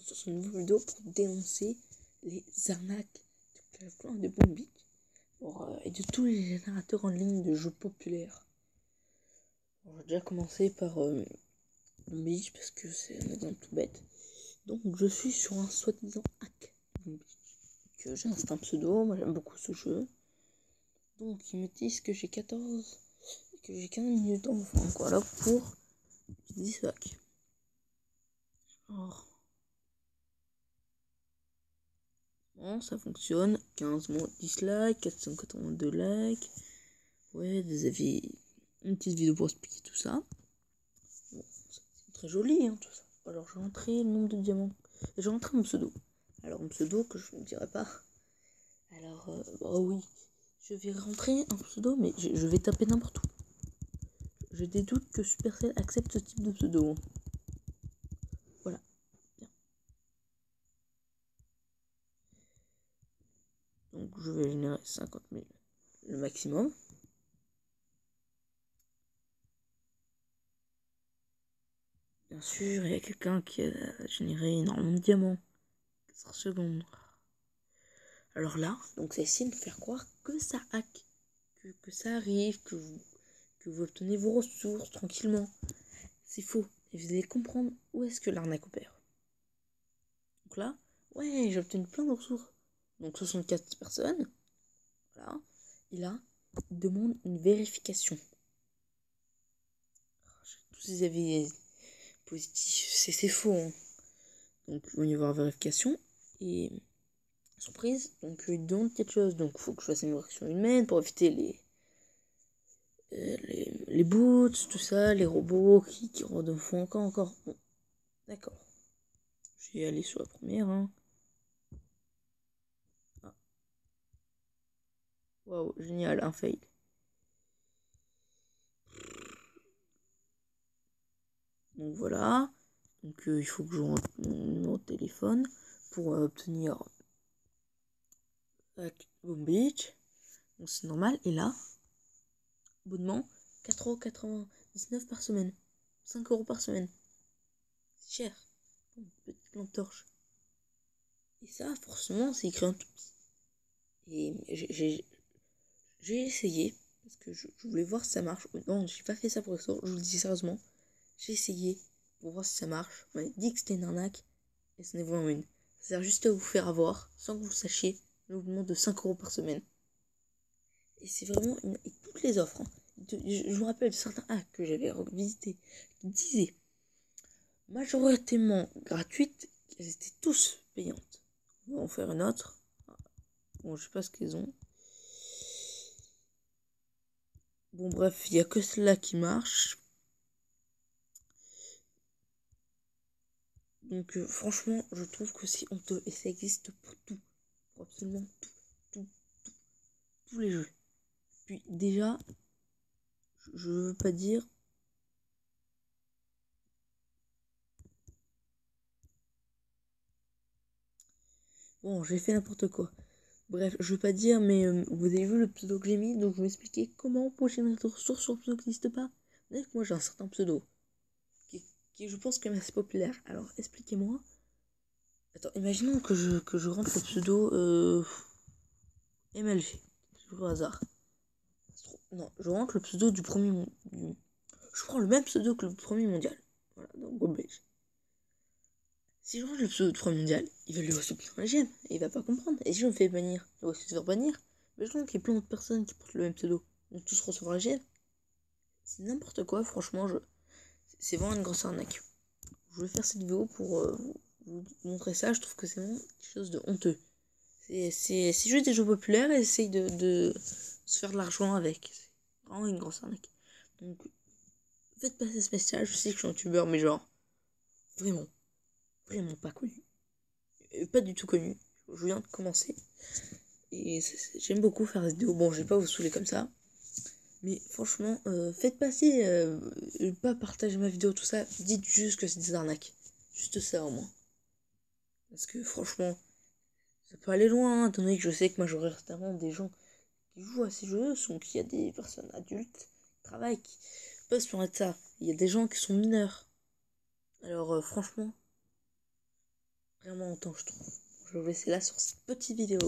sur une nouvelle vidéo pour dénoncer les arnaques de Clash Clans et de Boom Beach et de tous les générateurs en ligne de jeux populaires. On va déjà commencer par Boom Beach parce que c'est un exemple tout bête. Donc je suis sur un soi-disant hack Boom Beach. J'ai installé un pseudo, moi j'aime beaucoup ce jeu. Donc ils me disent que j'ai 15 minutes enfin voilà pour utiliser ce hack. Alors, bon, ça fonctionne, 15 mots de dislikes, 482 likes, ouais, des avis, une petite vidéo pour expliquer tout ça. Bon, c'est très joli, hein, tout ça. Alors j'ai rentré le nombre de diamants, et j'ai rentré mon pseudo. Alors mon pseudo que je ne dirai pas. Alors, oh oui, je vais rentrer un pseudo, mais je vais taper n'importe où. J'ai des doutes que Supercell accepte ce type de pseudo. Voilà, bien. Donc je vais générer 50 000, le maximum. Bien sûr, il y a quelqu'un qui a généré énormément de diamants. 4 secondes. Alors là, donc ça essaie de me faire croire que ça hack, que ça arrive, que vous obtenez vos ressources tranquillement. C'est faux. Et vous allez comprendre où est-ce que l'arnaque opère. Donc là, ouais, j'ai obtenu plein de ressources. Donc 64 personnes. Voilà. Et là, il demande une vérification. Tous ces avis positifs, c'est faux. Hein. Donc il va y avoir vérification. Et surprise, donc il demande quelque chose. Donc il faut que je fasse une réaction humaine pour éviter les boots, tout ça, les robots qui redefont encore. Bon, d'accord. Je vais aller sur la première. Hein. Ah. Waouh, génial, un fail. Donc voilà. Donc il faut que je rentre mon numéro de téléphone pour obtenir Boom Beach. Donc c'est normal. Et là, abonnement 4,99€ par semaine. 5€ par semaine. C'est cher. Une petite lampe torche. Et ça, forcément, c'est écrit en tout petit. Et j'ai essayé, parce que je voulais voir si ça marche. Non, j'ai pas fait ça pour le sort, je vous le dis sérieusement. J'ai essayé pour voir si ça marche. On m'a dit que c'était une arnaque, et ce n'est vraiment une. Ça sert juste à vous faire avoir, sans que vous le sachiez, le mouvement de 5€ par semaine. Et c'est vraiment une. Et toutes les offres, hein. Je me rappelle de certains hacks que j'avais revisités, qui disaient majoritairement gratuites, qu'elles étaient tous payantes. On va en faire une autre. Bon, je sais pas ce qu'elles ont. Bon, bref, il n'y a que cela qui marche. Donc, franchement, je trouve que c'est honteux. Et ça existe pour tout. Pour absolument tout. Tous les jeux. Puis, déjà, je veux pas dire. Bon, j'ai fait n'importe quoi. Bref, je veux pas dire, mais vous avez vu le pseudo que j'ai mis, donc je vais expliquer comment pour générer des ressources sur un pseudo qui n'existe pas. Vous savez que moi j'ai un certain pseudo qui je pense, quand même assez populaire. Alors, expliquez-moi. Attends, imaginons que je rentre le pseudo MLG. Au hasard. Non, je rentre le pseudo du premier je prends le même pseudo que le premier mondial. Voilà, donc Gobage. Si je rentre le pseudo du premier mondial, il va lui aussi bien la gemme, et il va pas comprendre. Et si je me fais bannir, il va aussi se faire bannir. Mais je trouve qu'il y a plein d'autres personnes qui portent le même pseudo. Donc tous recevront la gemme. C'est n'importe quoi, franchement, c'est vraiment une grosse arnaque. Je voulais faire cette vidéo pour vous montrer ça, je trouve que c'est vraiment quelque chose de honteux. C'est juste des jeux populaires et essaye de se faire de l'argent avec. C'est vraiment une grosse arnaque. Donc, faites pas ce spécial, je sais que je suis un youtubeur, mais genre, vraiment pas connu. Pas du tout connu. Je viens de commencer. Et j'aime beaucoup faire des vidéos. Bon, je vais pas vous saouler comme ça. Mais franchement, faites passer, pas partager ma vidéo, tout ça. Dites juste que c'est des arnaques. Juste ça au moins. Parce que franchement, ça peut aller loin, hein, étant donné que je sais que majoritairement des gens qui jouent à ces jeux sont qu'il y a des personnes adultes qui travaillent, qui peuvent se permettre ça. Il y a des gens qui sont mineurs. Alors franchement, vraiment longtemps, je trouve. Je vais vous laisser là sur cette petite vidéo.